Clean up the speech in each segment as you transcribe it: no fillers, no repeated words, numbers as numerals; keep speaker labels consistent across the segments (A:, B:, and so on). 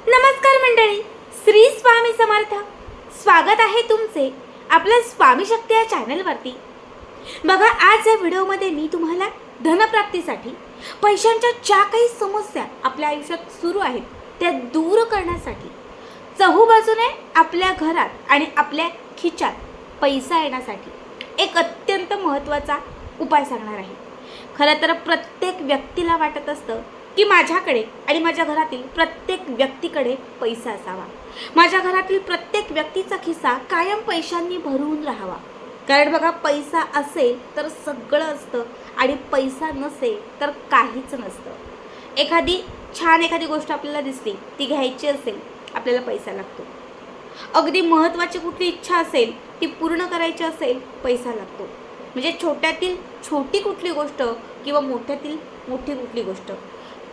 A: नमस्कार मंडळी, श्री स्वामी समर्थ. स्वागत आहे तुमचे आपल्या स्वामी शक्ती या चॅनलवरती. बघा, आज या व्हिडिओमध्ये मी तुम्हाला धनप्राप्तीसाठी पैशांच्या ज्या काही समस्या आपल्या आयुष्यात सुरू आहेत त्या दूर करण्यासाठी चहूबाजूने आपल्या घरात आणि आपल्या खिशात पैसा येण्यासाठी एक अत्यंत महत्त्वाचा उपाय सांगणार आहे. खरं तर प्रत्येक व्यक्तीला वाटत असतं की माझ्याकडे आणि माझ्या घरातील प्रत्येक व्यक्तीकडे पैसा असावा, माझ्या घरातील प्रत्येक व्यक्तीचा खिसा कायम पैशांनी भरून राहावा. कारण बघा, पैसा असेल तर सगळं असतं आणि पैसा नसेल तर काहीच नसतं. एखादी गोष्ट आपल्याला दिसली, ती घ्यायची असेल, आपल्याला पैसा लागतो. अगदी महत्त्वाची कुठली इच्छा असेल, ती पूर्ण करायची असेल, पैसा लागतो. म्हणजे छोट्यातील छोटी कुठली गोष्ट किंवा मोठ्यातील मोठी कुठली गोष्ट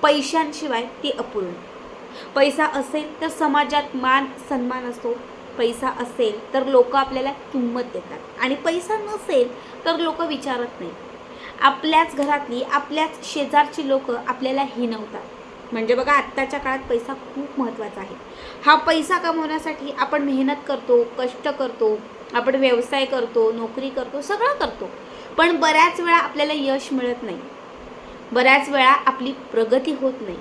A: पैशांशिवाय ती अपूर्ण. पैसा असेल तर समाजात मान सन्मान असतो, पैसा असेल तर लोक आपल्याला किंमत देतात आणि पैसा नसेल तर लोक विचारत नाही. आपल्याच घरातली, आपल्याच शेजारची लोक आपल्याला हिणवतात. म्हणजे बघा, आत्ताच्या काळात पैसा खूप महत्त्वाचा आहे. हा पैसा कमवण्यासाठी आपण मेहनत करतो, कष्ट करतो, आपण व्यवसाय करतो, नोकरी करतो, सगळं करतो. पण बऱ्याच वेळा आपल्याला यश मिळत नाही, बऱ्याच वेळा आपली प्रगती होत नाही.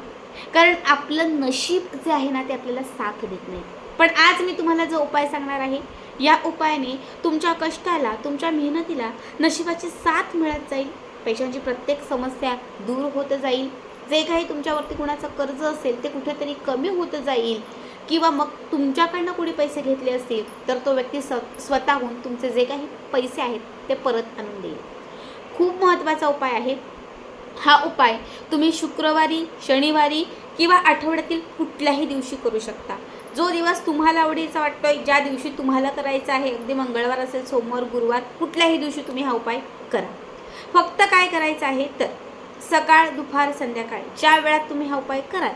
A: कारण आपलं नशीब जे आहे ना, ते आपल्याला साथ देत नाही. पण आज मी तुम्हाला जो उपाय सांगणार आहे, या उपायाने तुमच्या कष्टाला, तुमच्या मेहनतीला नशिबाची साथ मिळत जाईल. पैशांची प्रत्येक समस्या दूर होत जाईल. जे काही तुमच्यावरती कुणाचं कर्ज असेल ते कुठेतरी कमी होत जाईल. किंवा मग तुमच्याकडनं कोणी पैसे घेतले असतील तर तो व्यक्ती स्वतःहून तुमचे जे काही पैसे आहेत ते परत आणून देईल. खूप महत्त्वाचा उपाय आहे हा. उपाय तुम्ही शुक्रवारी, शनिवारी किंवा आठवड्यातील कुठल्याही दिवशी करू शकता. जो दिवस तुम्हाला आवडीचा वाटतोय, ज्या दिवशी तुम्हाला करायचा आहे, अगदी मंगळवार असेल, सोमवार, गुरुवार, कुठल्याही दिवशी तुम्ही हा उपाय करा. फक्त काय करायचं आहे तर सकाळ, दुपार, संध्याकाळ ज्या वेळात तुम्ही हा उपाय कराल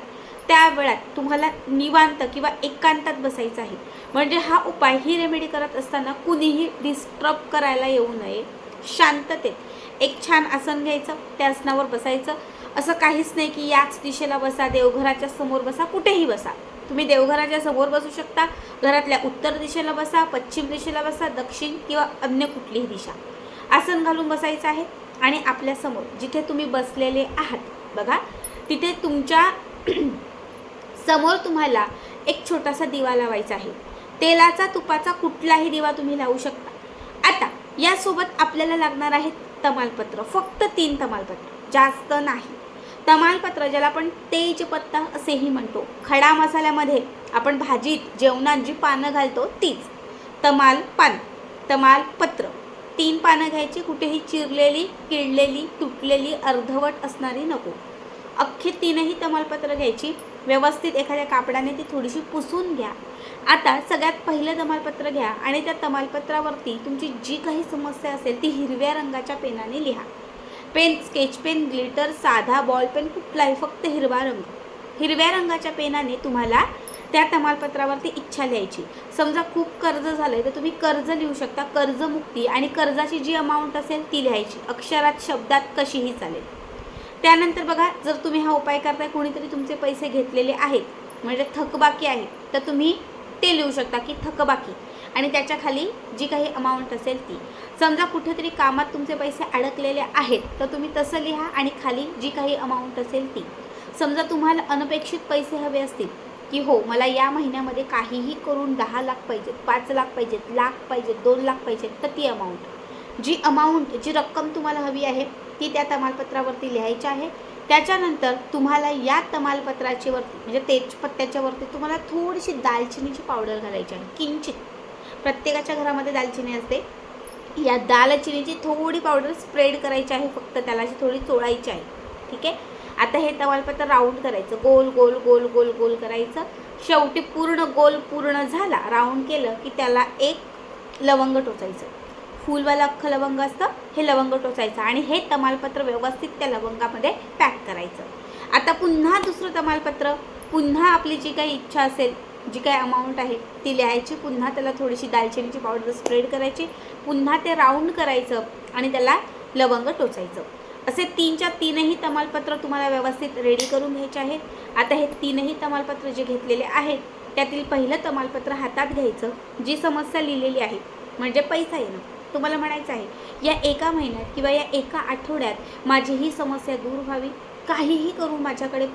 A: त्या वेळात तुम्हाला निवांत किंवा एकांतात बसायचं आहे. म्हणजे हा उपाय, ही रेमेडी करत असताना कुणीही डिस्टर्ब करायला येऊ नये. शांततेत एक छान आसन घ्यायचं, त्या आसनावर बसायचं. असं काहीच नाही की याच दिशेला बसा, देवघराच्या समोर बसा, कुठेही बसा. तुम्ही देवघराच्या समोर बसू शकता, घरातल्या उत्तर दिशेला बसा, पश्चिम दिशेला बसा, दक्षिण किंवा अन्य कुठलीही दिशा. आसन घालून बसायचं आहे आणि आपल्यासमोर जिथे तुम्ही बसलेले आहात बघा, तिथे तुमच्या समोर तुम्हाला एक छोटासा दिवा लावायचा आहे. तेलाचा, तुपाचा कुठलाही दिवा तुम्ही लावू शकता. आता यासोबत आपल्याला लागणार आहेत तमालपत्र, फक्त 3 तमालपत्र, जास्त नाही. तमालपत्र ज्याला आपण तेजपत्ता असेही म्हणतो. खडा मसाल्यामध्ये आपण भाजीत, जेवणात जी पानं घालतो तीच तमालपत्र. 3 पानं घ्यायची, कुठेही चिरलेली, किडलेली, तुटलेली, अर्धवट असणारी नको. अख्खे 3ही तमालपत्र घ्यायची. व्यवस्थित एखाद्या कापडाने ती थोडीशी पुसून घ्या. आता सगळ्यात पहिलं तमालपत्र घ्या आणि त्या तमालपत्रावरती तुमची जी काही समस्या असेल ती हिरव्या रंगाच्या पेनाने लिहा. पेन, स्केच पेन, ग्लिटर, साधा बॉल पेन, कुठलाही, फक्त हिरवा रंग. हिरव्या रंगाच्या पेनाने तुम्हाला त्या तमालपत्रावरती इच्छा लिहायची. समजा खूप कर्ज झालंय तर तुम्ही कर्ज लिहू शकता, कर्जमुक्ती, आणि कर्जाची जी अमाऊंट असेल ती लिहायची, अक्षरात, शब्दात, कशीही चालेल. त्यानंतर बघा, जर तुम्ही हा उपाय करताय, कोणीतरी तुमचे पैसे घेतलेले आहेत, म्हणजे थकबाकी आहे, तर तुम्ही ते लिहू शकता की थकबाकी, आणि त्याच्या खाली जी काही अमाऊंट असेल ती. समजा कुठेतरी कामात तुमचे पैसे अडकलेले आहेत तर तुम्ही तसं लिहा आणि खाली जी काही अमाऊंट असेल ती. समजा तुम्हाला अनपेक्षित पैसे हवे असतील की हो, मला या महिन्यामध्ये काहीही करून 10 लाख पाहिजेत, 5 लाख पाहिजेत, लाख पाहिजेत, 2 लाख पाहिजेत, तर ती अमाऊंट, जी रक्कम तुम्हाला हवी आहे ती त्या तमालपत्रावरती लिहायची आहे. त्याच्यानंतर तुम्हाला या तमालपत्राच्या वरती, म्हणजे तेजपत्त्याच्या वरती, तुम्हाला थोडीशी दालचिनीची पावडर घालायची आहे, किंचित. प्रत्येकाच्या घरामध्ये दालचिनी असते. या दालचिनीची थोडी पावडर स्प्रेड करायची आहे, फक्त त्याला थोडी चोळायची आहे. ठीक आहे. आता हे तमालपत्र राऊंड करायचं, गोल गोल गोल गोल गोल करायचं. शेवटी गोल पूर्ण झाला, राऊंड केलं की त्याला एक लवंग टोचायचं. फुलवाला अख्खं लवंग असतं, हे लवंग टोचायचं आणि हे तमालपत्र व्यवस्थित त्या लवंगामध्ये पॅक करायचं. आता पुन्हा दुसरं तमालपत्र, पुन्हा आपली जी काही इच्छा असेल, जी काही अमाऊंट आहे ती लिहायची, पुन्हा त्याला थोडीशी दालचिनीची पावडर स्प्रेड करायची, पुन्हा ते राऊंड करायचं आणि त्याला लवंग टोचायचं. असे 3च्या 3ही तमालपत्र तुम्हाला व्यवस्थित रेडी करून घ्यायचे आहेत. आता हे 3ही तमालपत्र जे घेतलेले आहेत त्यातील पहिलं तमालपत्र हातात घ्यायचं. जी समस्या लिहिलेली आहे म्हणजे पैसा येणं, तुम्हाला म्हणायचं आहे या एका महिन्यात किंवा या एका आठवड्यात माझी ही समस्या दूर व्हावी, काहीही करून माझ्याकडे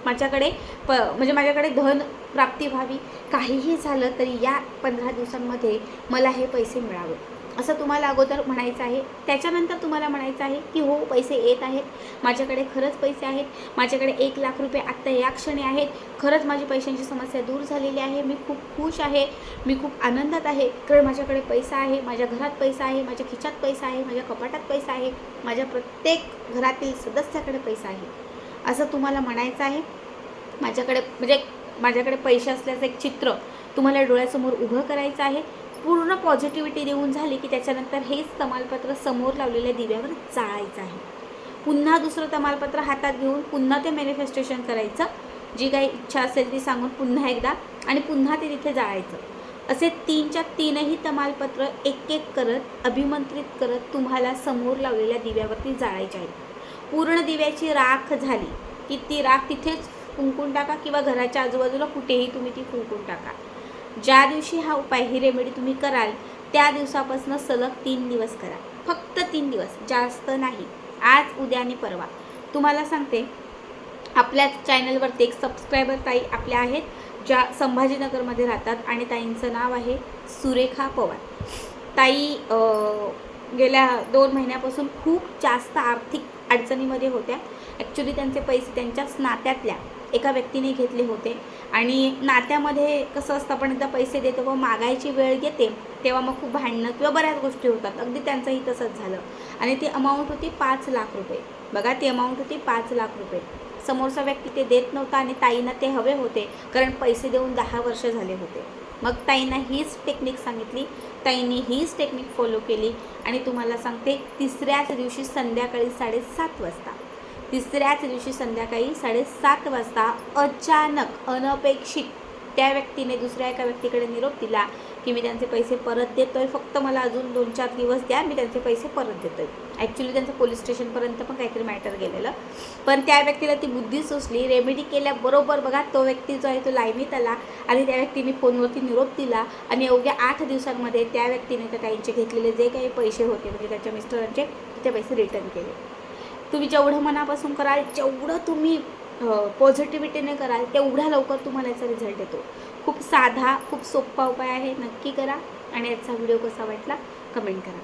A: माझ्याकडे धन प्राप्ती व्हावी, काहीही झालं तरी या 15 दिवसांमध्ये मला हे पैसे मिळावे, असं तुम्हाला अगोदर म्हणायचं आहे. त्याच्यानंतर तुम्हाला म्हणायचं आहे की हो पैसे येत आहेत, माझ्याकडे खरंच पैसे आहेत, माझ्याकडे 1 लाख रुपये आत्ता या क्षणी आहेत, खरंच माझी पैशांची समस्या दूर झालेली आहे, मी खूप खुश आहे, मी खूप आनंदात आहे, कारण माझ्याकडे पैसा आहे, माझ्या घरात पैसा आहे, माझ्या खिशात पैसा आहे, माझ्या कपाटात पैसा आहे, माझ्या प्रत्येक घरातील सदस्याकडे पैसा आहे, असं तुम्हाला म्हणायचं आहे. माझ्याकडे पैसे असल्याचं एक चित्र तुम्हाला डोळ्यासमोर उभं करायचं आहे. पूर्ण पॉझिटिव्हिटी देऊन झाली की त्याच्यानंतर हेच तमालपत्र समोर लावलेल्या दिव्यावर जाळायचं आहे. पुन्हा दुसरं तमालपत्र हातात घेऊन पुन्हा ते मॅनिफेस्टेशन करायचं, जी काही इच्छा असेल ती सांगून पुन्हा एकदा, आणि पुन्हा ते तिथे जाळायचं. असे 3च्या 3ही तमालपत्र एक एक करत अभिमंत्रित करत तुम्हाला समोर लावलेल्या दिव्यावरती जाळायचे आहेत. पूर्ण दिव्याची राख झाली की ती राख तिथेच फुंकून टाका किंवा घराच्या आजूबाजूला कुठेही तुम्ही ती फुंकून टाका. ज्या दिवशी हा उपाय, ही रेमेडी तुम्ही कराल त्या दिवसापासून सलग 3 दिवस करा, फक्त 3 दिवस, जास्त नाही. आज, उद्या आणि परवा. तुम्हाला सांगते आपल्या चॅनलवरती एक सबस्क्रायबर ताई आपल्या आहेत ज्या संभाजीनगरमध्ये राहतात आणि ताईंचं नाव आहे सुरेखा पवार. ताई गेल्या 2 महिन्यापासून खूप जास्त आर्थिक अडचणीमध्ये होत्या. ॲक्च्युली त्यांचे पैसे त्यांच्याच नात्यातल्या एका व्यक्तीने घेतले होते आणि नात्यामध्ये कसं असतं, आपण एकदा पैसे देतो व मागायची वेळ येते तेव्हा मग खूप भांडणं किंवा बऱ्याच गोष्टी होतात. अगदी त्यांचंही तसंच झालं आणि ती अमाऊंट होती 5 लाख रुपये. बघा, ती अमाऊंट होती 5 लाख रुपये. समोरचा व्यक्ती ते देत नव्हता आणि ताईंना ते हवे होते, कारण पैसे देऊन 10 वर्ष झाले होते. मग ताईंना हीच टेक्निक सांगितली, ताईंनी हीच टेक्निक फॉलो केली आणि तुम्हाला सांगते तिसऱ्याच दिवशी संध्याकाळी 7:30 वाजता अचानक अनपेक्षित त्या व्यक्तीने दुसऱ्या एका व्यक्तीकडे निरोप दिला की मी त्यांचे पैसे परत देतोय, फक्त मला अजून 2-4 दिवस द्या, मी त्यांचे पैसे परत देतोय. ॲक्च्युली त्यांचं पोलीस स्टेशनपर्यंत पण काहीतरी मॅटर गेलेलं, पण त्या व्यक्तीला ती बुद्धी सुचली. रेमेडी केल्याबरोबर बघा तो व्यक्ती जो आहे तो लाईनीत आला आणि त्या व्यक्तीने फोनवरती निरोप दिला आणि अवघ्या 8 दिवसांमध्ये त्या व्यक्तीने त्या ताईंचे घेतलेले जे काही पैसे होते म्हणजे त्याच्या मिस्टरांचे, ते पैसे रिटर्न केले. तुम्ही जेवढं मनापासून कराल, जेवढं तुम्ही पॉझिटिव्हिटीने कराल, तेवढ्या लवकर तुम्हाला याचा रिझल्ट येतो. खूप साधा, खूप सोपा उपाय आहे, नक्की करा आणि याचा व्हिडिओ कसा वाटला कमेंट करा.